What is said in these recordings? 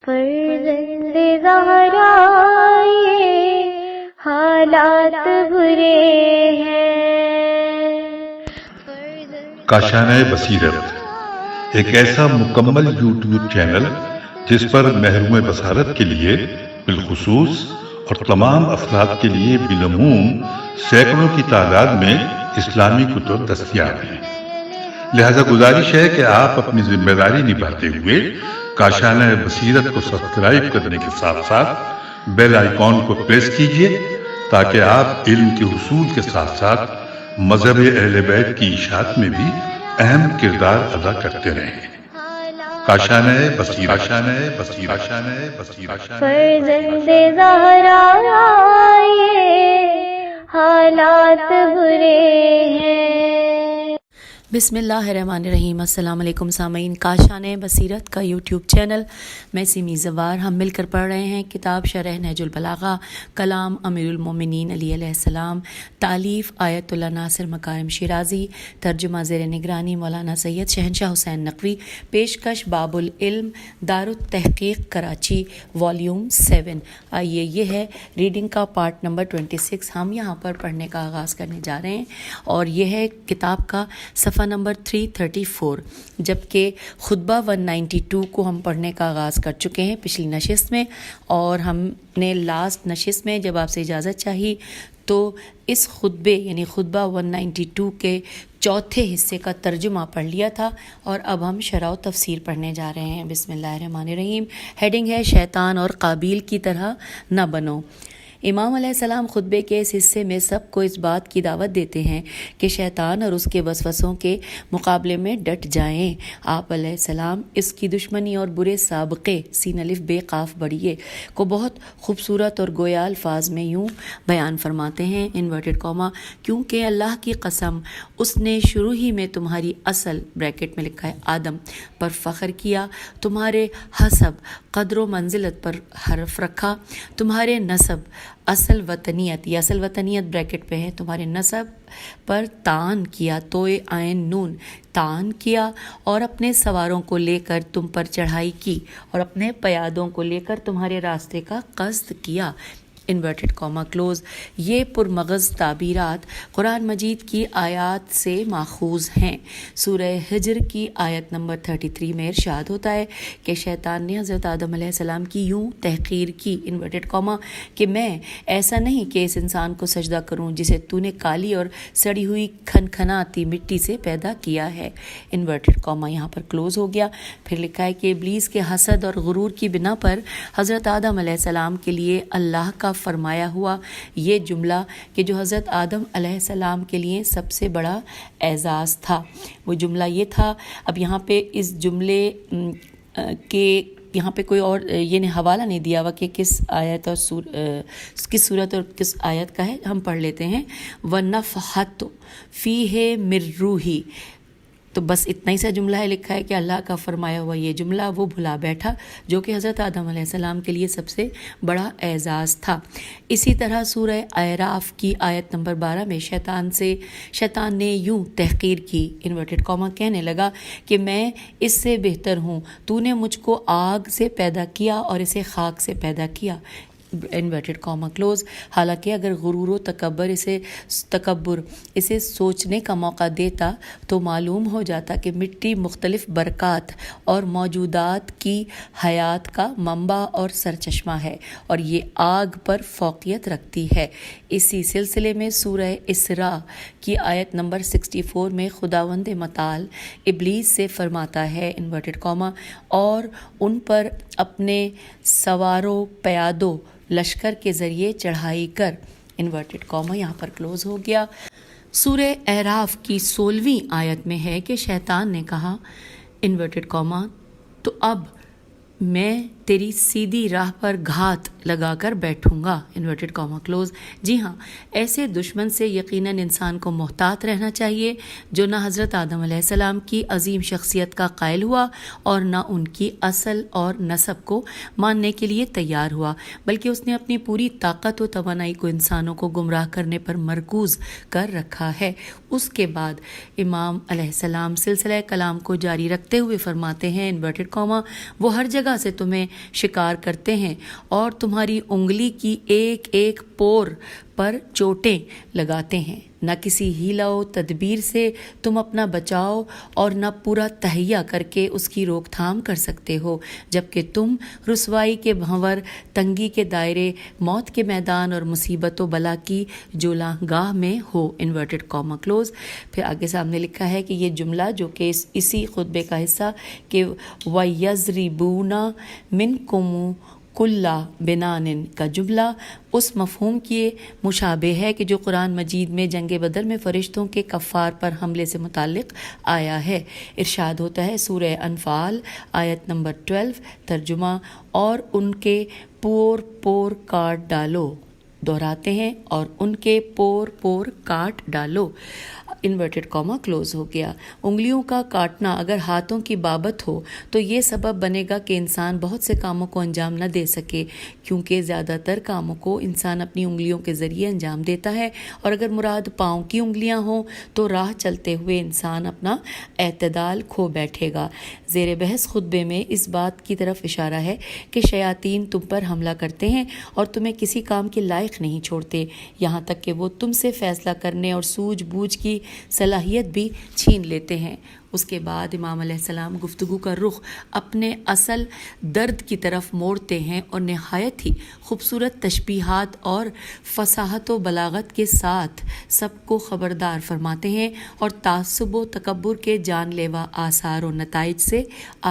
فرزند زہرا یہ حالات برے ہیں۔ کاشانۂ بصیرت ایک ایسا مکمل یوٹیوب چینل جس پر محروم بصارت کے لیے بالخصوص اور تمام افراد کے لیے بالعموم سینکڑوں کی تعداد میں اسلامی کتب دستیاب ہیں۔ لہذا گزارش ہے کہ آپ اپنی ذمہ داری نبھاتے ہوئے کاشانۂ بصیرت کو سبسکرائب کرنے کے ساتھ ساتھ بیل آئیکن کو پریس کیجیے تاکہ آپ علم کے حصول کے ساتھ ساتھ مذہب اہل بیت کی اشاعت میں بھی اہم کردار ادا کرتے رہیں۔ کاشانۂ بصیرت، کاشانۂ بصیرت، کاشانۂ بصیرت۔ فرزند زہرا یہ حالات برے ہیں۔ بسم اللہ الرحمن الرحیم۔ السلام علیکم سامعین، کاشانۂ بصیرت کا یوٹیوب چینل میں سیمی زوار ہم مل کر پڑھ رہے ہیں کتاب شرح نہج البلاغہ، کلام امیر المومنین علی علیہ السلام، تالیف آیت اللہ ناصر مکارم شیرازی، ترجمہ زیر نگرانی مولانا سید شہنشاہ حسین نقوی، پیشکش باب العلم، دارالتحقیق کراچی، والیوم 7۔ آئیے یہ ہے ریڈنگ کا پارٹ نمبر 26 ہم یہاں پر پڑھنے کا آغاز کرنے جا رہے ہیں، اور یہ ہے کتاب کا صفحہ نمبر 334، جبکہ خطبہ 192 کو ہم پڑھنے کا آغاز کر چکے ہیں پچھلی نشست میں، اور ہم نے لاسٹ نشست میں جب آپ سے اجازت چاہی تو اس خطبے یعنی خطبہ 192 کے چوتھے حصے کا ترجمہ پڑھ لیا تھا، اور اب ہم شرح و تفسیر پڑھنے جا رہے ہیں۔ بسم اللہ الرحمن الرحیم۔ ہیڈنگ ہے شیطان اور قابیل کی طرح نہ بنو۔ امام علیہ السلام خطبے کے اس حصے میں سب کو اس بات کی دعوت دیتے ہیں کہ شیطان اور اس کے وسوسوں کے مقابلے میں ڈٹ جائیں۔ آپ علیہ السلام اس کی دشمنی اور برے سابقے سین الف بے قاف بڑیے کو بہت خوبصورت اور گویا الفاظ میں یوں بیان فرماتے ہیں، انورٹڈ کاما، کیونکہ اللہ کی قسم اس نے شروع ہی میں تمہاری اصل بریکٹ میں لکھا ہے آدم پر فخر کیا، تمہارے حسب قدر و منزلت پر حرف رکھا، تمہارے نسب اصل وطنیت، یہ اصل وطنیت بریکٹ پہ ہے، تمہارے نسب پر تان کیا، توئے عین نون تان کیا، اور اپنے سواروں کو لے کر تم پر چڑھائی کی، اور اپنے پیادوں کو لے کر تمہارے راستے کا قصد کیا، انورٹڈ کاما کلوز۔ یہ پرمغز تعبیرات قرآن مجید کی آیات سے ماخوذ ہیں۔ سورہ ہجر کی آیت نمبر 33 میں ارشاد ہوتا ہے کہ شیطان نے حضرت آدم علیہ السلام کی یوں تحقیر کی، انورٹڈ کاما، کہ میں ایسا نہیں کہ اس انسان کو سجدہ کروں جسے تو نے کالی اور سڑی ہوئی کھنکھناتی مٹی سے پیدا کیا ہے، انورٹڈ کاما یہاں پر کلوز ہو گیا۔ پھر لکھا ہے کہ ابلیس کے حسد اور غرور کی بنا پر حضرت آدم علیہ السلام کے لیے اللہ کا فرمایا ہوا یہ جملہ کہ جو حضرت آدم علیہ السلام کے لیے سب سے بڑا اعزاز تھا، وہ جملہ یہ تھا۔ اب یہاں پہ اس جملے کے یہاں پہ کوئی اور یہ حوالہ نہیں دیا ہوا کہ کس آیت اور کس صورت اور کس آیت کا ہے، ہم پڑھ لیتے ہیں۔ وَنَفْخَتُ فِيهِ مِن رُوحِي، تو بس اتنا ہی سا جملہ ہے، لکھا ہے کہ اللہ کا فرمایا ہوا یہ جملہ وہ بھلا بیٹھا جو کہ حضرت آدم علیہ السلام کے لیے سب سے بڑا اعزاز تھا۔ اسی طرح سورہ اعراف کی آیت نمبر 12 میں شیطان نے یوں تحقیر کی، انورٹڈ کاما، کہنے لگا کہ میں اس سے بہتر ہوں، تو نے مجھ کو آگ سے پیدا کیا اور اسے خاک سے پیدا کیا، انورٹڈ کاما کلوز۔ حالانکہ اگر غرور و تکبر اسے سوچنے کا موقع دیتا تو معلوم ہو جاتا کہ مٹی مختلف برکات اور موجودات کی حیات کا منبع اور سرچشمہ ہے، اور یہ آگ پر فوقیت رکھتی ہے۔ اسی سلسلے میں سورہ اسراء کی آیت نمبر 64 میں خداوند متعال ابلیس سے فرماتا ہے، انورٹڈ کاما، اور ان پر اپنے سواروں پیادوں لشکر کے ذریعے چڑھائی کر، انورٹڈ کاما یہاں پر کلوز ہو گیا۔ سورہ اعراف کی 16ویں آیت میں ہے کہ شیطان نے کہا، انورٹڈ کاما، تو اب میں تیری سیدھی راہ پر گھات لگا کر بیٹھوں گا، انورٹڈ کاما کلوز۔ جی ہاں، ایسے دشمن سے یقیناً انسان کو محتاط رہنا چاہیے جو نہ حضرت آدم علیہ السلام کی عظیم شخصیت کا قائل ہوا اور نہ ان کی اصل اور نسب کو ماننے کے لیے تیار ہوا، بلکہ اس نے اپنی پوری طاقت و توانائی کو انسانوں کو گمراہ کرنے پر مرکوز کر رکھا ہے۔ اس کے بعد امام علیہ السلام سلسلہ کلام کو جاری رکھتے ہوئے فرماتے ہیں، انورٹڈ کاما، وہ ہر جگہ جگہ سے تمہیں شکار کرتے ہیں اور تمہاری انگلی کی ایک ایک پور پر چوٹیں لگاتے ہیں۔ نہ کسی حیلہ و تدبیر سے تم اپنا بچاؤ اور نہ پورا تہیہ کر کے اس کی روک تھام کر سکتے ہو، جبکہ تم رسوائی کے بھنور، تنگی کے دائرے، موت کے میدان اور مصیبت و بلا کی جولاں گاہ میں ہو۔ Inverted comma close. پھر آگے سامنے لکھا ہے کہ یہ جملہ جو کہ اسی خطبے کا حصہ کہ وَيَضْرِبُونَ مِنْكُمْ کُلَّ بَنَانٍ کا جملہ اس مفہوم کی مشابہ ہے کہ جو قرآن مجید میں جنگ بدر میں فرشتوں کے کفار پر حملے سے متعلق آیا ہے۔ ارشاد ہوتا ہے سورہ انفال آیت نمبر 12 ترجمہ، اور ان کے پور پور کاٹ ڈالو، دہراتے ہیں، اور ان کے پور پور کاٹ ڈالو۔ انورٹڈ کاما کلوز ہو گیا۔ انگلیوں کا کاٹنا اگر ہاتھوں کی بابت ہو تو یہ سبب بنے گا کہ انسان بہت سے کاموں کو انجام نہ دے سکے، کیونکہ زیادہ تر کاموں کو انسان اپنی انگلیوں کے ذریعے انجام دیتا ہے، اور اگر مراد پاؤں کی انگلیاں ہوں تو راہ چلتے ہوئے انسان اپنا اعتدال کھو بیٹھے گا۔ زیر بحث خطبے میں اس بات کی طرف اشارہ ہے کہ شیاطین تم پر حملہ کرتے ہیں اور تمہیں کسی کام کے لائق نہیں چھوڑتے، یہاں تک کہ وہ تم سے فیصلہ کرنے اور سوجھ بوجھ کی صلاحیت بھی چھین لیتے ہیں۔ اس کے بعد امام علیہ السلام گفتگو کا رخ اپنے اصل درد کی طرف موڑتے ہیں اور نہایت ہی خوبصورت تشبیہات اور فصاحت و بلاغت کے ساتھ سب کو خبردار فرماتے ہیں اور تعصب و تکبر کے جان لیوا آثار و نتائج سے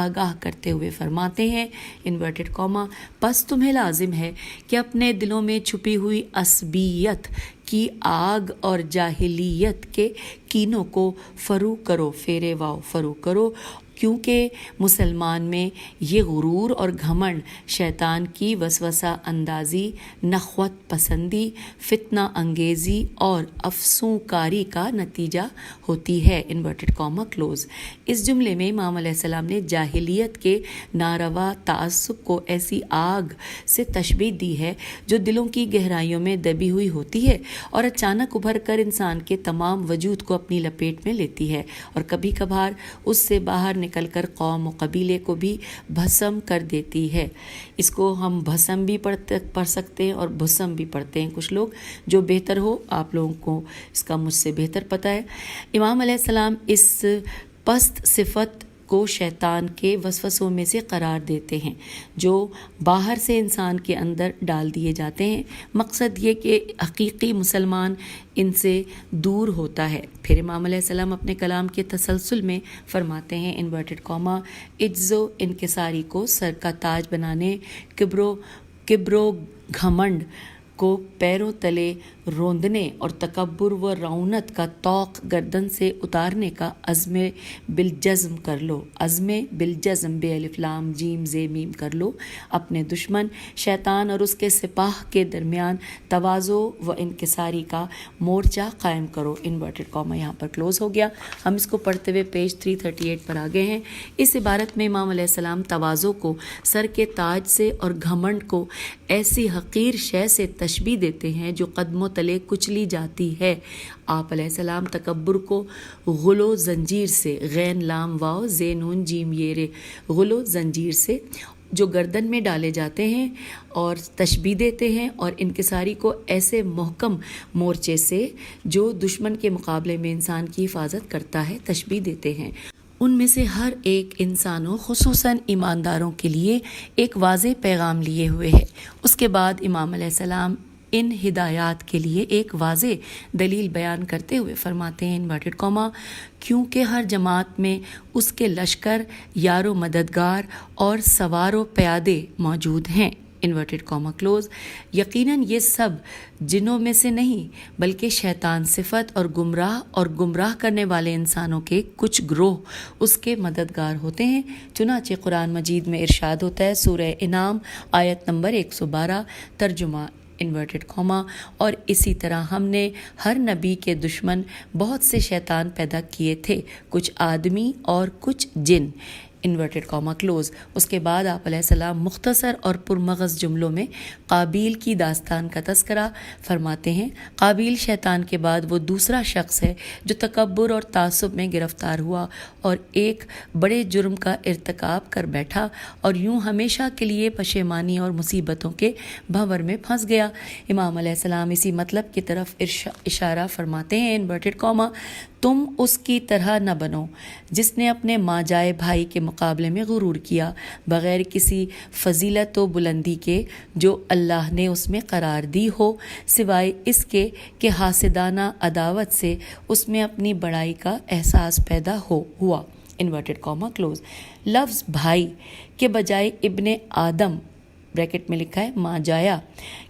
آگاہ کرتے ہوئے فرماتے ہیں انورٹڈ کاما، پس تمہیں لازم ہے کہ اپنے دلوں میں چھپی ہوئی عصبیت کی آگ اور جاہلیت کے کینوں کو فرو کرو، فیرے واو فرو کرو، کیونکہ مسلمان میں یہ غرور اور گھمنڈ شیطان کی وسوسہ اندازی، نخوت پسندی، فتنہ انگیزی اور افسوں کاری کا نتیجہ ہوتی ہے۔ Inverted comma close. اس جملے میں امام علیہ السلام نے جاہلیت کے ناروا تعصب کو ایسی آگ سے تشبیہ دی ہے جو دلوں کی گہرائیوں میں دبی ہوئی ہوتی ہے اور اچانک ابھر کر انسان کے تمام وجود کو اپنی لپیٹ میں لیتی ہے، اور کبھی کبھار اس سے باہر نکل کر قوم و قبیلے کو بھی بھسم کر دیتی ہے۔ اس کو ہم بھسم بھی پڑھ سکتے ہیں اور بھسم بھی پڑھتے ہیں کچھ لوگ، جو بہتر ہو آپ لوگوں کو اس کا مجھ سے بہتر پتہ ہے۔ امام علیہ السلام اس پست صفت کو شیطان کے وسوسوں میں سے قرار دیتے ہیں جو باہر سے انسان کے اندر ڈال دیے جاتے ہیں، مقصد یہ کہ حقیقی مسلمان ان سے دور ہوتا ہے۔ پھر امام علیہ السلام اپنے کلام کے تسلسل میں فرماتے ہیں انورٹڈ کاما، عجز و انکساری کو سر کا تاج بنانے، کبر و گھمنڈ کو پیروں تلے روندنے اور تکبر و رعونت کا طوق گردن سے اتارنے کا عزم بالجزم کر لو، عزم بالجزم بے الف لام جیم زے میم کر لو۔ اپنے دشمن شیطان اور اس کے سپاہ کے درمیان تواضع و انکساری کا مورچہ قائم کرو۔ انورٹڈ کاما یہاں پر کلوز ہو گیا۔ ہم اس کو پڑھتے ہوئے پیج 338 پر آگے ہیں۔ اس عبارت میں امام علیہ السلام تواضع کو سر کے تاج سے اور گھمنڈ کو ایسی حقیر شے سے تشبیہ دیتے ہیں جو قدموں تلے کچلی جاتی ہے۔ آپ علیہ السلام تکبر کو غلو زنجیر سے، غین لام واو زے نون جیم یرے، غلو زنجیر سے جو گردن میں ڈالے جاتے ہیں اور تشبیہ دیتے ہیں، اور انکساری کو ایسے محکم مورچے سے جو دشمن کے مقابلے میں انسان کی حفاظت کرتا ہے تشبیہ دیتے ہیں۔ ان میں سے ہر ایک انسانوں خصوصاً ایمانداروں کے لیے ایک واضح پیغام لیے ہوئے ہے۔ اس کے بعد امام علیہ السلام ان ہدایات کے لیے ایک واضح دلیل بیان کرتے ہوئے فرماتے ہیں انورٹڈ کاما، کیونکہ ہر جماعت میں اس کے لشکر، یار و مددگار اور سوار و پیادے موجود ہیں۔ Inverted comma close. یقیناً یہ سب جنوں میں سے نہیں بلکہ شیطان صفت اور گمراہ کرنے والے انسانوں کے کچھ گروہ اس کے مددگار ہوتے ہیں۔ چنانچہ قرآن مجید میں ارشاد ہوتا ہے سورہ انعام آیت نمبر 112 ترجمہ انورٹڈ کاما، اور اسی طرح ہم نے ہر نبی کے دشمن بہت سے شیطان پیدا کیے تھے، کچھ آدمی اور کچھ جن۔ Inverted comma close. اس کے بعد آپ علیہ السلام مختصر اور پرمغز جملوں میں قابیل کی داستان کا تذکرہ فرماتے ہیں۔ قابیل شیطان کے بعد وہ دوسرا شخص ہے جو تکبر اور تعصب میں گرفتار ہوا اور ایک بڑے جرم کا ارتکاب کر بیٹھا اور یوں ہمیشہ کے لیے پشیمانی اور مصیبتوں کے بھنور میں پھنس گیا۔ امام علیہ السلام اسی مطلب کی طرف اشارہ فرماتے ہیں انورٹڈ کاما، تم اس کی طرح نہ بنو جس نے اپنے ماں جائے بھائی کے مقابلے میں غرور کیا بغیر کسی فضیلت و بلندی کے جو اللہ نے اس میں قرار دی ہو، سوائے اس کے کہ حاسدانہ عداوت سے اس میں اپنی بڑائی کا احساس پیدا ہوا۔ Inverted comma close. لفظ بھائی کے بجائے ابن آدم بریکٹ میں لکھا ہے ماں جایا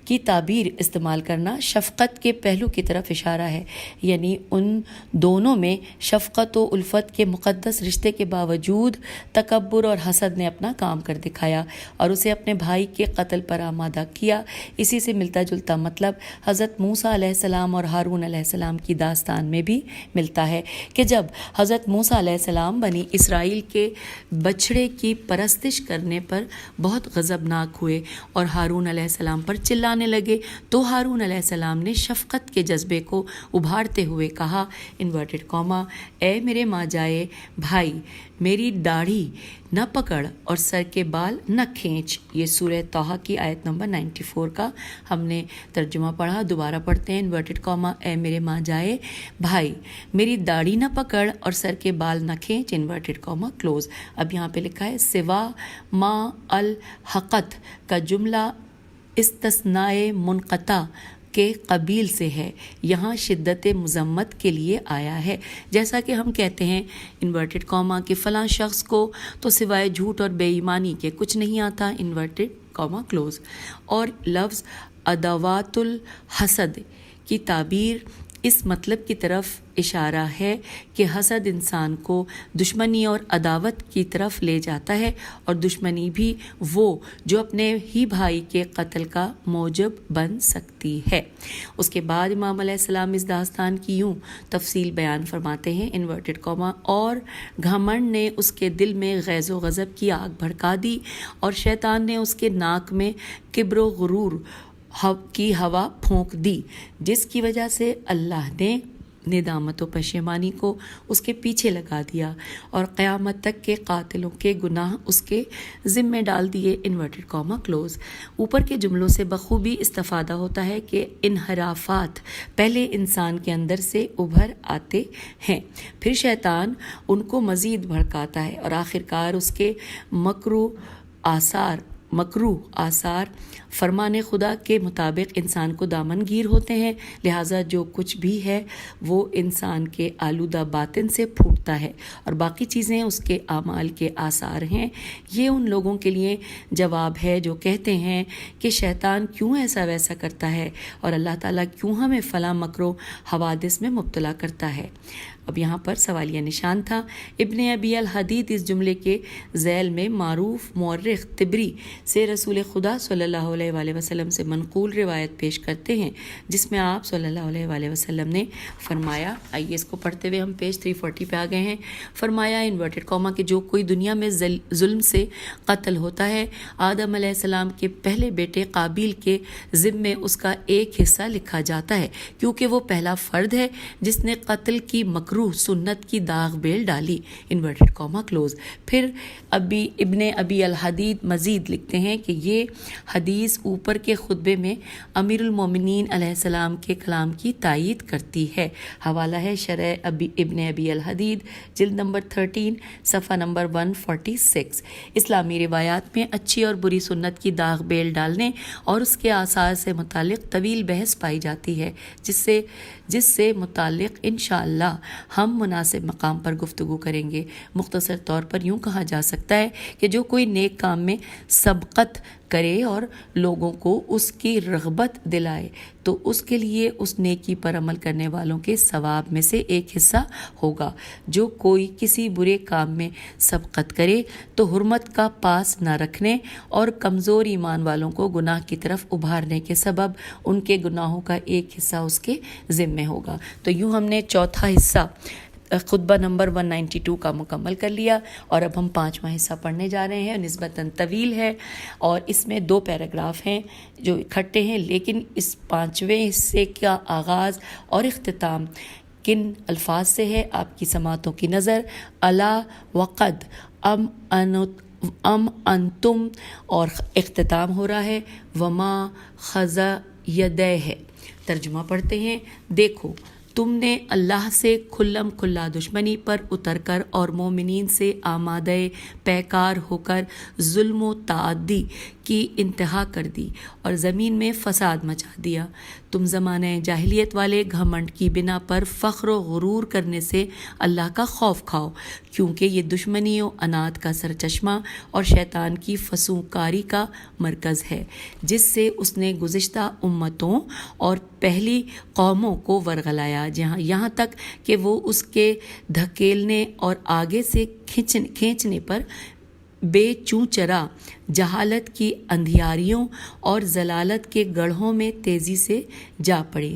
کی تعبیر استعمال کرنا شفقت کے پہلو کی طرف اشارہ ہے، یعنی ان دونوں میں شفقت و الفت کے مقدس رشتے کے باوجود تکبر اور حسد نے اپنا کام کر دکھایا اور اسے اپنے بھائی کے قتل پر آمادہ کیا۔ اسی سے ملتا جلتا مطلب حضرت موسیٰ علیہ السلام اور ہارون علیہ السلام کی داستان میں بھی ملتا ہے کہ جب حضرت موسیٰ علیہ السلام بنی اسرائیل کے بچھڑے کی پرستش کرنے پر بہت غضبناک ہوئے اور ہارون علیہ السلام پر چلانے لگے تو ہارون علیہ السلام نے شفقت کے جذبے کو ابھارتے ہوئے کہا انورٹڈ کاما، اے میرے ماں جائے بھائی، میری داڑھی نہ پکڑ اور سر کے بال نہ کھینچ۔ یہ سورہ طٰہٰ کی آیت نمبر 94 کا ہم نے ترجمہ پڑھا، دوبارہ پڑھتے ہیں۔ انورٹڈ کاما، اے میرے ماں جائے بھائی، میری داڑھی نہ پکڑ اور سر کے بال نہ کھینچ، انورٹڈ کاما کلوز۔ اب یہاں پہ لکھا ہے سوا ما الحقت کا جملہ استثناء منقطع کے قبیل سے ہے، یہاں شدت مذمت کے لیے آیا ہے۔ جیسا کہ ہم کہتے ہیں انورٹڈ کاما کہ فلاں شخص کو تو سوائے جھوٹ اور بے ایمانی کے کچھ نہیں آتا، انورٹڈ کاما کلوز۔ اور لفظ ادوات الحسد کی تعبیر اس مطلب کی طرف اشارہ ہے کہ حسد انسان کو دشمنی اور عداوت کی طرف لے جاتا ہے، اور دشمنی بھی وہ جو اپنے ہی بھائی کے قتل کا موجب بن سکتی ہے۔ اس کے بعد امام علیہ السلام اس داستان کی یوں تفصیل بیان فرماتے ہیں انورٹڈ کاما، اور گھمنڈ نے اس کے دل میں غیظ و غضب کی آگ بھڑکا دی اور شیطان نے اس کے ناک میں کبر و غرور کی ہوا پھونک دی، جس کی وجہ سے اللہ نے ندامت و پشیمانی کو اس کے پیچھے لگا دیا اور قیامت تک کے قاتلوں کے گناہ اس کے ذمے ڈال دیے، انورٹڈ کاما کلوز۔ اوپر کے جملوں سے بخوبی استفادہ ہوتا ہے کہ انحرافات پہلے انسان کے اندر سے ابھر آتے ہیں، پھر شیطان ان کو مزید بھڑکاتا ہے اور آخرکار اس کے مکروہ آثار فرمان خدا کے مطابق انسان کو دامن گیر ہوتے ہیں، لہٰذا جو کچھ بھی ہے وہ انسان کے آلودہ باطن سے پھوٹتا ہے اور باقی چیزیں اس کے اعمال کے آثار ہیں۔ یہ ان لوگوں کے لیے جواب ہے جو کہتے ہیں کہ شیطان کیوں ایسا ویسا کرتا ہے اور اللہ تعالیٰ کیوں ہمیں فلاں مکر و حوادث میں مبتلا کرتا ہے۔ اب یہاں پر سوالیہ نشان تھا۔ ابن ابی الحدید اس جملے کے ذیل میں معروف مورخ طبری سے رسول خدا صلی اللہ علیہ وآلہ وسلم سے منقول روایت پیش کرتے ہیں، جس میں آپ صلی اللہ علیہ وآلہ وسلم نے فرمایا، آئیے اس کو پڑھتے ہوئے ہم پیج 340 پہ آ گئے ہیں۔ فرمایا انورٹڈ کاما کہ جو کوئی دنیا میں ظلم سے قتل ہوتا ہے، آدم علیہ السلام کے پہلے بیٹے قابیل کے ذمے اس کا ایک حصہ لکھا جاتا ہے، کیونکہ وہ پہلا فرد ہے جس نے قتل کی مکروہ سنت کی داغ بیل ڈالی، انورٹڈ کاما کلوز۔ پھر ابن ابی الحدید مزید لکھتے ہیں کہ یہ حدیث اوپر کے خطبے میں امیر المومنین علیہ السلام کے کلام کی تائید کرتی ہے۔ حوالہ ہے شرح ابن ابی الحدید، جلد نمبر 13، صفحہ نمبر 146۔ اسلامی روایات میں اچھی اور بری سنت کی داغ بیل ڈالنے اور اس کے آثار سے متعلق طویل بحث پائی جاتی ہے، جس سے متعلق انشاءاللہ ہم مناسب مقام پر گفتگو کریں گے۔ مختصر طور پر یوں کہا جا سکتا ہے کہ جو کوئی نیک کام میں سبقت کرے اور لوگوں کو اس کی رغبت دلائے تو اس کے لیے اس نیکی پر عمل کرنے والوں کے ثواب میں سے ایک حصہ ہوگا۔ جو کوئی کسی برے کام میں سبقت کرے تو حرمت کا پاس نہ رکھنے اور کمزور ایمان والوں کو گناہ کی طرف ابھارنے کے سبب ان کے گناہوں کا ایک حصہ اس کے ذمے ہوگا۔ تو یوں ہم نے چوتھا حصہ خطبہ نمبر 192 کا مکمل کر لیا، اور اب ہم 5واں حصہ پڑھنے جا رہے ہیں۔ نسبتاً طویل ہے اور اس میں 2 پیراگراف ہیں جو اکٹھے ہیں، لیکن اس 5ویں حصے کا آغاز اور اختتام کن الفاظ سے ہے؟ آپ کی سماعتوں کی نظر الا وقد ام انتم، اور اختتام ہو رہا ہے وما خزا یدیہ۔ ترجمہ پڑھتے ہیں۔ دیکھو تم نے اللہ سے کھلم کھلا دشمنی پر اتر کر اور مومنین سے آمادہ پیکار ہو کر ظلم و تعدی کی انتہا کر دی اور زمین میں فساد مچا دیا۔ تم زمانہ جاہلیت والے گھمنڈ کی بنا پر فخر و غرور کرنے سے اللہ کا خوف کھاؤ، کیونکہ یہ دشمنی و انات کا سرچشمہ اور شیطان کی فسوقاری کا مرکز ہے، جس سے اس نے گزشتہ امتوں اور پہلی قوموں کو ورغلایا، یہاں تک کہ وہ اس کے دھکیلنے اور آگے سے کھینچنے پر بے چوں چرا جہالت کی اندھیاریوں اور ضلالت کے گڑھوں میں تیزی سے جا پڑے،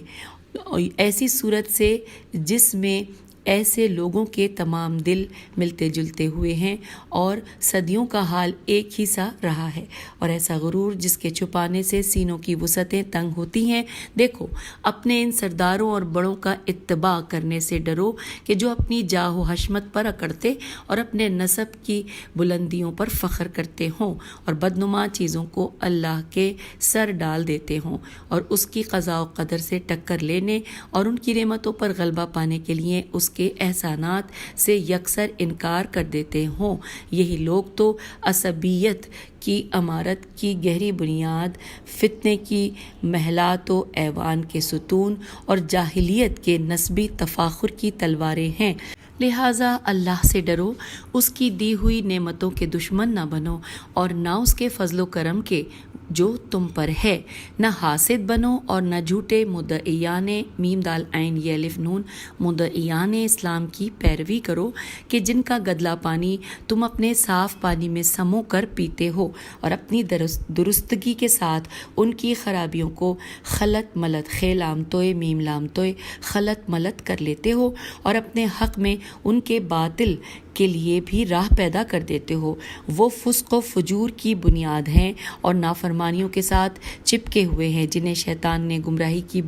ایسی صورت سے جس میں ایسے لوگوں کے تمام دل ملتے جلتے ہوئے ہیں اور صدیوں کا حال ایک ہی سا رہا ہے، اور ایسا غرور جس کے چھپانے سے سینوں کی وسعتیں تنگ ہوتی ہیں۔ دیکھو اپنے ان سرداروں اور بڑوں کا اتباع کرنے سے ڈرو کہ جو اپنی جاہ و حشمت پر اکڑتے اور اپنے نسب کی بلندیوں پر فخر کرتے ہوں اور بدنما چیزوں کو اللہ کے سر ڈال دیتے ہوں، اور اس کی قضاء و قدر سے ٹکر لینے اور ان کی نعمتوں پر غلبہ پانے کے لیے اس کے احسانات سے یکسر انکار کر دیتے ہوں۔ یہی لوگ تو عصبیت کی عمارت کی گہری بنیاد، فتنے کی محلات و ایوان کے ستون اور جاہلیت کے نسبی تفاخر کی تلواریں ہیں۔ لہٰذا اللہ سے ڈرو، اس کی دی ہوئی نعمتوں کے دشمن نہ بنو اور نہ اس کے فضل و کرم کے جو تم پر ہے، نہ حاسد بنو اور نہ جھوٹے مدعیان میم دال عین یہ الف نون مدعیان اسلام کی پیروی کرو کہ جن کا گدلا پانی تم اپنے صاف پانی میں سمو کر پیتے ہو اور اپنی درستگی کے ساتھ ان کی خرابیوں کو خلط ملط خے لام توئے میم لام توئے خلط ملط کر لیتے ہو اور اپنے حق میں ان کے باطل کے لیے بھی راہ پیدا کر دیتے ہو۔ وہ فسق و فجور کی بنیاد ہیں اور نافرمانیوں کے ساتھ چپکے ہوئے ہیں، جنہیں شیطان نے گمراہی کی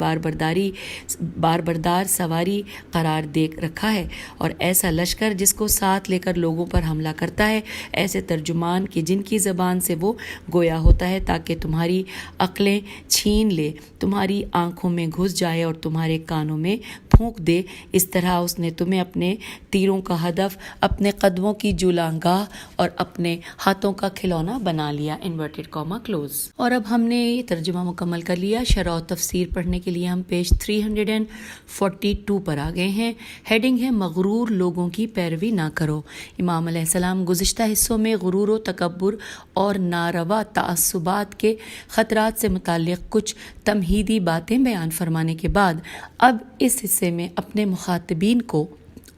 باربردار سواری قرار دے رکھا ہے، اور ایسا لشکر جس کو ساتھ لے کر لوگوں پر حملہ کرتا ہے، ایسے ترجمان کہ جن کی زبان سے وہ گویا ہوتا ہے تاکہ تمہاری عقلیں چھین لے، تمہاری آنکھوں میں گھس جائے اور تمہارے کانوں میں پھونک دے۔ اس طرح اس نے تمہیں اپنے تیروں کا ہدف، اپنے قدموں کی جولانگاہ اور اپنے ہاتھوں کا کھلونا بنا لیا، انورٹڈ کاما کلوز۔ اور اب ہم نے یہ ترجمہ مکمل کر لیا۔ شرح و تفسیر پڑھنے کے لیے ہم پیج 342 پر آ گئے ہیں۔ ہیڈنگ ہے مغرور لوگوں کی پیروی نہ کرو۔ امام علیہ السلام گزشتہ حصوں میں غرور و تکبر اور ناروا تعصبات کے خطرات سے متعلق کچھ تمہیدی باتیں بیان فرمانے کے بعد اب اس حصے میں اپنے مخاطبین کو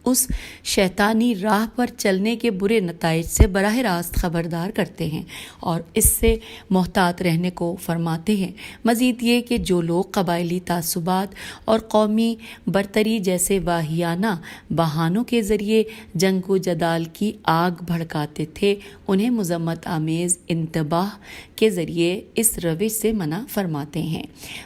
اس شیطانی راہ پر چلنے کے برے نتائج سے براہ راست خبردار کرتے ہیں اور اس سے محتاط رہنے کو فرماتے ہیں۔ مزید یہ کہ جو لوگ قبائلی تعصبات اور قومی برتری جیسے واہیانہ بہانوں کے ذریعے جنگ و جدال کی آگ بھڑکاتے تھے، انہیں مذمت آمیز انتباہ کے ذریعے اس روش سے منع فرماتے ہیں۔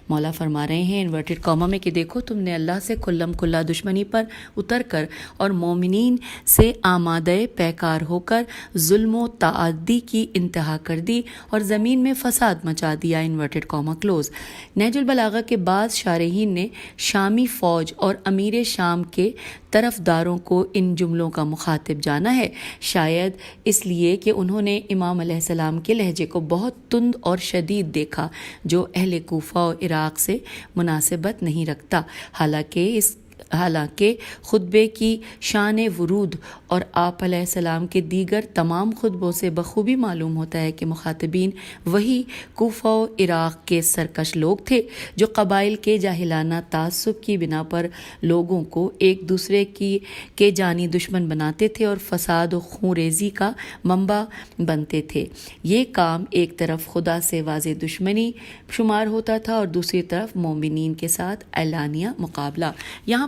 مولا فرما رہے ہیں انورٹڈ کاما میں کہ دیکھو تم نے اللہ سے کھلم کھلا دشمنی پر اتر کر اور مومنین سے آمادہ پیکار ہو کر ظلم و تعدی کی انتہا کر دی اور زمین میں فساد مچا دیا، انورٹڈ کاما کلوز۔ نہج البلاغہ کے بعض شارحین نے شامی فوج اور امیر شام کے طرفداروں کو ان جملوں کا مخاطب جانا ہے، شاید اس لیے کہ انہوں نے امام علیہ السلام کے لہجے کو بہت تند اور شدید دیکھا جو اہل کوفہ و عراق سے مناسبت نہیں رکھتا، حالانکہ خطبے کی شان ورود اور آپ علیہ السلام کے دیگر تمام خطبوں سے بخوبی معلوم ہوتا ہے کہ مخاطبین وہی کوفہ و عراق کے سرکش لوگ تھے جو قبائل کے جاہلانہ تعصب کی بنا پر لوگوں کو ایک دوسرے کے جانی دشمن بناتے تھے اور فساد و خون ریزی کا منبع بنتے تھے۔ یہ کام ایک طرف خدا سے واضح دشمنی شمار ہوتا تھا اور دوسری طرف مومنین کے ساتھ اعلانیہ مقابلہ۔ یہاں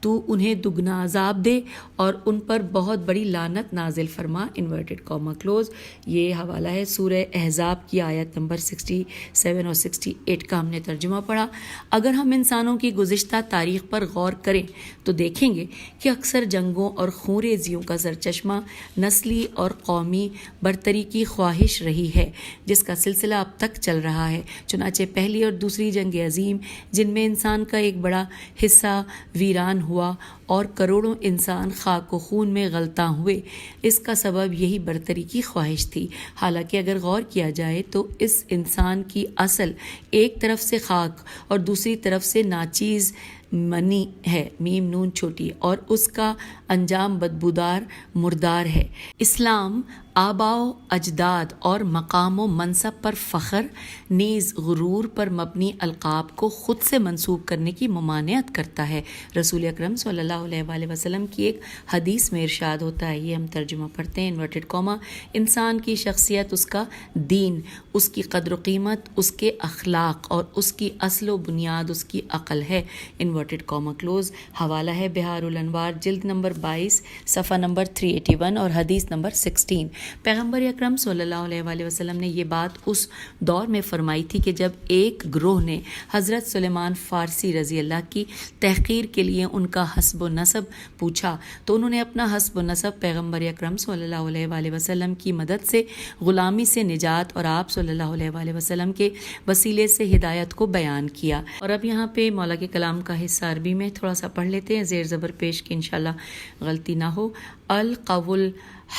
تو انہیں دگنا عذاب دے اور ان پر بہت بڑی لعنت نازل فرما، انورٹڈ کاما کلوز۔ یہ حوالہ ہے سورہ احزاب کی آیت نمبر 67 اور 68 کا ہم نے ترجمہ پڑھا۔ اگر ہم انسانوں کی گزشتہ تاریخ پر غور کریں تو دیکھیں گے کہ اکثر جنگوں اور خون ریزیوں کا سرچشمہ نسلی اور قومی برتری کی خواہش رہی ہے، جس کا سلسلہ اب تک چل رہا ہے۔ چنانچہ پہلی اور دوسری جنگ عظیم، جن میں انسان کا ایک بڑا حصہ ویران ہوا اور کروڑوں انسان خاک و خون میں غلطاں ہوئے، اس کا سبب یہی برتری کی خواہش تھی۔ حالانکہ اگر غور کیا جائے تو اس انسان کی اصل ایک طرف سے خاک اور دوسری طرف سے ناچیز منی ہے، میم نون چھوٹی، اور اس کا انجام بدبودار مردار ہے۔ اسلام آباء و اجداد اور مقام و منصب پر فخر نیز غرور پر مبنی القاب کو خود سے منسوب کرنے کی ممانعت کرتا ہے۔ رسول اکرم صلی اللہ علیہ وآلہ وسلم کی ایک حدیث میں ارشاد ہوتا ہے، یہ ہم ترجمہ پڑھتے ہیں انورٹڈ کاما، انسان کی شخصیت اس کا دین، اس کی قدر و قیمت اس کے اخلاق اور اس کی اصل و بنیاد اس کی عقل ہے، انورٹڈ کاما کلوز۔ حوالہ ہے بہار الانوار جلد نمبر 22 صفحہ نمبر 381 اور حدیث نمبر 16۔ پیغمبر اکرم صلی اللہ علیہ وآلہ وسلم نے یہ بات اس دور میں فرمائی تھی کہ جب ایک گروہ نے حضرت سلیمان فارسی رضی اللہ کی تحقیر کے لیے ان کا حسب و نسب پوچھا تو انہوں نے اپنا حسب و نسب پیغمبر اکرم صلی اللہ علیہ وآلہ وسلم کی مدد سے غلامی سے نجات اور آپ صلی اللہ علیہ وآلہ وسلم کے وسیلے سے ہدایت کو بیان کیا۔ اور اب یہاں پہ مولا کے کلام کا حصہ عربی میں تھوڑا سا پڑھ لیتے ہیں زیر زبر پیش کی انشاءاللہ غلطی نہ ہو۔ القول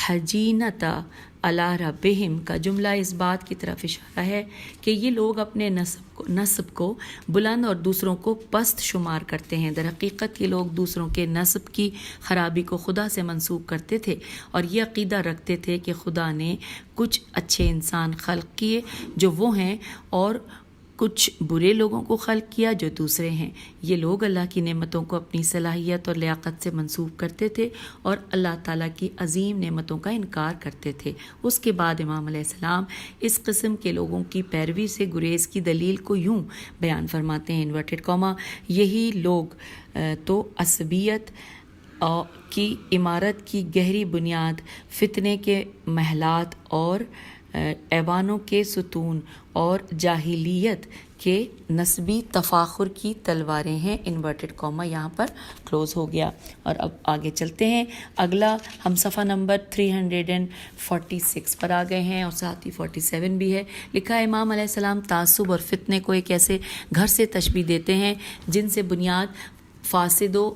حجینتا علی ربہم کا جملہ اس بات کی طرف اشارہ ہے کہ یہ لوگ اپنے نسب کو بلند اور دوسروں کو پست شمار کرتے ہیں۔ در حقیقت یہ لوگ دوسروں کے نسب کی خرابی کو خدا سے منسوب کرتے تھے اور یہ عقیدہ رکھتے تھے کہ خدا نے کچھ اچھے انسان خلق کیے جو وہ ہیں اور کچھ برے لوگوں کو خلق کیا جو دوسرے ہیں۔ یہ لوگ اللہ کی نعمتوں کو اپنی صلاحیت اور لیاقت سے منسوب کرتے تھے اور اللہ تعالیٰ کی عظیم نعمتوں کا انکار کرتے تھے۔ اس کے بعد امام علیہ السلام اس قسم کے لوگوں کی پیروی سے گریز کی دلیل کو یوں بیان فرماتے ہیں، انورٹڈ کاما، یہی لوگ تو عصبیت کی عمارت کی گہری بنیاد، فتنے کے محلات اور ایوانوں کے ستون اور جاہلیت کے نسبی تفاخر کی تلواریں ہیں، انورٹڈ کاما یہاں پر کلوز ہو گیا۔ اور اب آگے چلتے ہیں، اگلا ہم صفحہ نمبر 346 پر آ گئے ہیں اور ساتھ ہی 47 بھی ہے۔ لکھا ہے امام علیہ السلام تعصب اور فتنے کو ایک ایسے گھر سے تشبیہ دیتے ہیں جن سے بنیاد فاسد و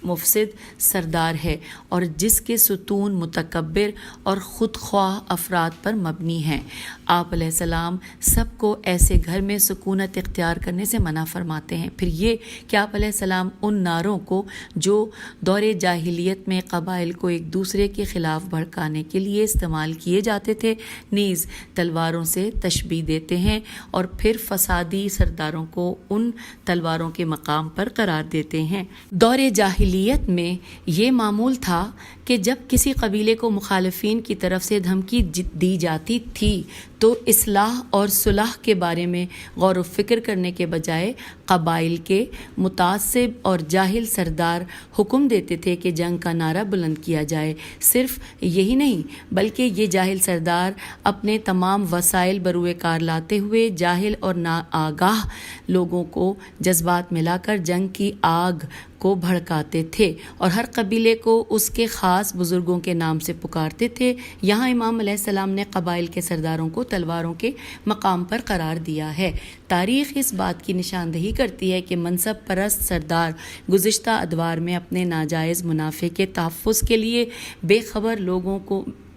مفسد سردار ہے اور جس کے ستون متکبر اور خود خواہ افراد پر مبنی ہیں۔ آپ علیہ السلام سب کو ایسے گھر میں سکونت اختیار کرنے سے منع فرماتے ہیں۔ پھر یہ کہ آپ علیہ السلام ان نعروں کو جو دور جاہلیت میں قبائل کو ایک دوسرے کے خلاف بھڑکانے کے لیے استعمال کیے جاتے تھے نیز تلواروں سے تشبیہ دیتے ہیں اور پھر فسادی سرداروں کو ان تلواروں کے مقام پر قرار دیتے ہیں۔ دور جاہلیت میں یہ معمول تھا کہ جب کسی قبیلے کو مخالفین کی طرف سے دھمکی دی جاتی تھی تو اصلاح اور صلح کے بارے میں غور و فکر کرنے کے بجائے قبائل کے متعصب اور جاہل سردار حکم دیتے تھے کہ جنگ کا نعرہ بلند کیا جائے۔ صرف یہی نہیں بلکہ یہ جاہل سردار اپنے تمام وسائل بروئے کار لاتے ہوئے جاہل اور ناآگاہ لوگوں کو جذبات میں لا کر جنگ کی آگ کو بھڑکاتے تھے اور ہر قبیلے کو اس کے خاص بزرگوں کے نام سے پکارتے تھے۔ یہاں امام علیہ السلام نے قبائل کے سرداروں کو تلواروں کے مقام پر قرار دیا ہے۔ تاریخ اس بات کی نشاندہی کرتی ہے کہ منصب پرست سردار گزشتہ ادوار میں اپنے ناجائز منافع کے تحفظ کے لیے بے خبر لوگوں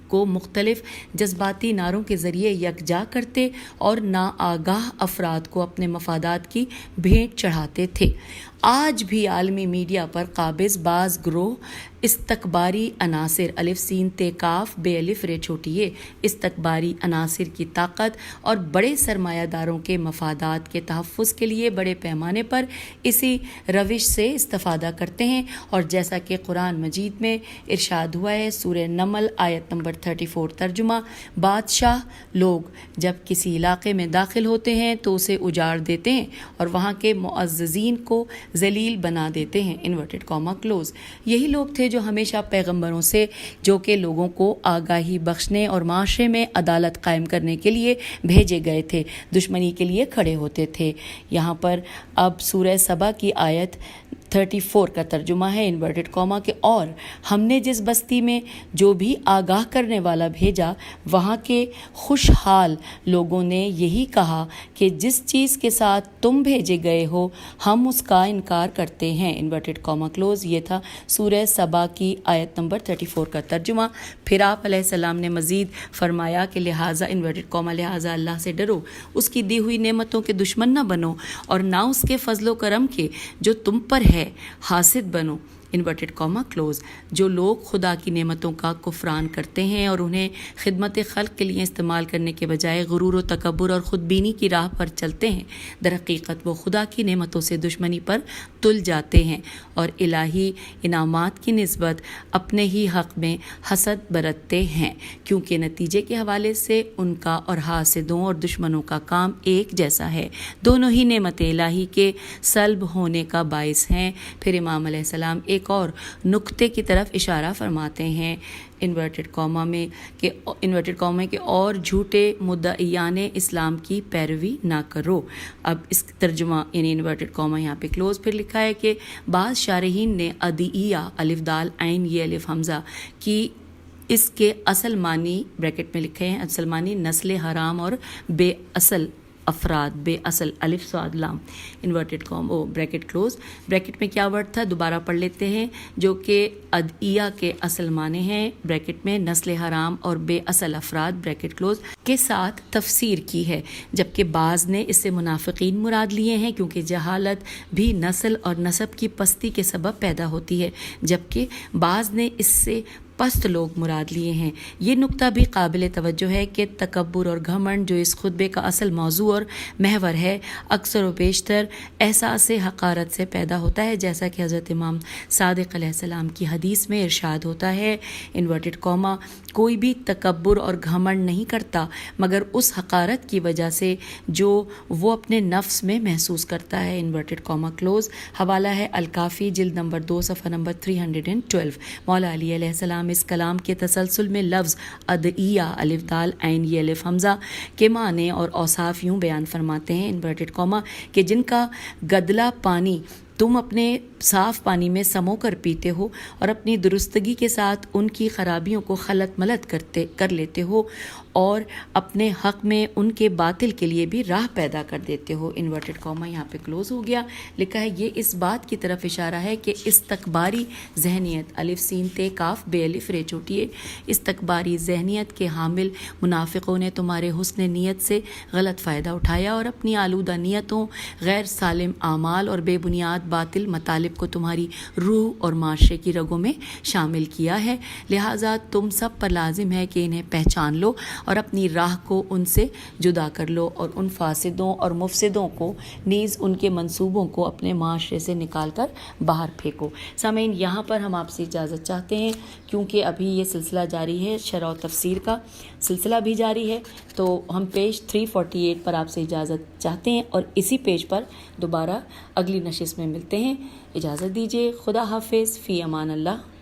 کو مختلف جذباتی نعروں کے ذریعے یکجا کرتے اور ناآگاہ افراد کو اپنے مفادات کی بھیٹ چڑھاتے تھے۔ آج بھی عالمی میڈیا پر قابض بعض گروہ استکباری عناصر الف سین تے کاف بے الف رے چھوٹی اے استکباری عناصر کی طاقت اور بڑے سرمایہ داروں کے مفادات کے تحفظ کے لیے بڑے پیمانے پر اسی روش سے استفادہ کرتے ہیں، اور جیسا کہ قرآن مجید میں ارشاد ہوا ہے سورہ نمل آیت نمبر 34 ترجمہ، بادشاہ لوگ جب کسی علاقے میں داخل ہوتے ہیں تو اسے اجاڑ دیتے ہیں اور وہاں کے معززین کو ذلیل بنا دیتے ہیں انورٹڈ کاما کلوز۔ یہی لوگ تھے جو ہمیشہ پیغمبروں سے جو کہ لوگوں کو آگاہی بخشنے اور معاشرے میں عدالت قائم کرنے کے لیے بھیجے گئے تھے، دشمنی کے لیے کھڑے ہوتے تھے۔ یہاں پر اب سورہ سبا کی آیت 34 کا ترجمہ ہے انورٹڈ کاما کہ اور ہم نے جس بستی میں جو بھی آگاہ کرنے والا بھیجا وہاں کے خوشحال لوگوں نے یہی کہا کہ جس چیز کے ساتھ تم بھیجے گئے ہو ہم اس کا انکار کرتے ہیں، انورٹڈ کاما کلوز۔ یہ تھا سورہ سبا کی آیت نمبر 34 کا ترجمہ۔ پھر آپ علیہ السلام نے مزید فرمایا کہ لہٰذا انورٹڈ کاما لہٰذا اللہ سے ڈرو، اس کی دی ہوئی نعمتوں کے دشمن نہ بنو اور نہ اس کے فضل و کرم کے جو تم پر ہے حاسد بنو، انورٹڈ کاما کلوز۔ جو لوگ خدا کی نعمتوں کا کفران کرتے ہیں اور انہیں خدمت خلق کے لیے استعمال کرنے کے بجائے غرور و تکبر اور خود بینی کی راہ پر چلتے ہیں، در حقیقت وہ خدا کی نعمتوں سے دشمنی پر تل جاتے ہیں اور الہی انعامات کی نسبت اپنے ہی حق میں حسد برتتے ہیں، کیونکہ نتیجے کے حوالے سے ان کا اور حاسدوں اور دشمنوں کا کام ایک جیسا ہے، دونوں ہی نعمتیں الہی کے سلب ہونے کا باعث ہیں۔ پھر امام علیہ السلام ایک اور نکتے کی طرف اشارہ فرماتے ہیں انورٹڈ کاما میں کہ اور جھوٹے مدعیان اسلام کی پیروی نہ کرو۔ اب اس ترجمہ یعنی انورٹڈ کاما یہاں پہ کلوز۔ پھر لکھا ہے کہ بعض شارحین نے ادعیہ الف دال عین یہ الف حمزہ کی اس کے اصل معنی بریکٹ میں لکھے ہیں، اصل معنی نسل حرام اور بے اصل افراد، بے اصل الف صاد لام inverted comma bracket close. Bracket میں کیا ورڈ تھا دوبارہ پڑھ لیتے ہیں، جو کہ ادعیہ کے اصل معنی ہیں بریکٹ میں نسل حرام اور بے اصل افراد بریکٹ کلوز کے ساتھ تفسیر کی ہے، جبکہ بعض نے اس سے منافقین مراد لیے ہیں، کیونکہ جہالت بھی نسل اور نسب کی پستی کے سبب پیدا ہوتی ہے، جبکہ بعض نے اس سے پست لوگ مراد لیے ہیں۔ یہ نکتہ بھی قابل توجہ ہے کہ تکبر اور گھمنڈ جو اس خطبے کا اصل موضوع اور محور ہے اکثر و بیشتر احساس حقارت سے پیدا ہوتا ہے، جیسا کہ حضرت امام صادق علیہ السلام کی حدیث میں ارشاد ہوتا ہے انورٹڈ کاما کوئی بھی تکبر اور گھمنڈ نہیں کرتا مگر اس حقارت کی وجہ سے جو وہ اپنے نفس میں محسوس کرتا ہے، انورٹڈ کاما کلوز۔ حوالہ ہے الکافی جلد نمبر 2 صفحہ نمبر 312۔ مولا علی علیہ السلام اس کلام کے تسلسل میں لفظ ادعیہ الف دال عین یہ الف حمزہ کے معنی اور اوصاف یوں بیان فرماتے ہیں انورٹڈ کاما کہ جن کا گدلا پانی تم اپنے صاف پانی میں سمو کر پیتے ہو اور اپنی درستگی کے ساتھ ان کی خرابیوں کو خلط ملط کر لیتے ہو اور اپنے حق میں ان کے باطل کے لیے بھی راہ پیدا کر دیتے ہو، انورٹڈ کاما یہاں پہ کلوز ہو گیا۔ لکھا ہے یہ اس بات کی طرف اشارہ ہے کہ استکباری ذہنیت الف سین تے کاف بے الف رے چوٹیے استکباری ذہنیت کے حامل منافقوں نے تمہارے حسن نیت سے غلط فائدہ اٹھایا اور اپنی آلودہ نیتوں، غیر سالم اعمال اور بے بنیاد باطل مطالب کو تمہاری روح اور معاشرے کی رگوں میں شامل کیا ہے، لہٰذا تم سب پر لازم ہے کہ انہیں پہچان لو اور اپنی راہ کو ان سے جدا کر لو اور ان فاسدوں اور مفسدوں کو نیز ان کے منصوبوں کو اپنے معاشرے سے نکال کر باہر پھینکو۔ سامعین یہاں پر ہم آپ سے اجازت چاہتے ہیں کیونکہ ابھی یہ سلسلہ جاری ہے، شرح و تفسیر کا سلسلہ بھی جاری ہے، تو ہم پیج 348 پر آپ سے اجازت چاہتے ہیں اور اسی پیج پر دوبارہ اگلی نشست میں ملتے ہیں۔ اجازت دیجیے، خدا حافظ، فی امان اللہ۔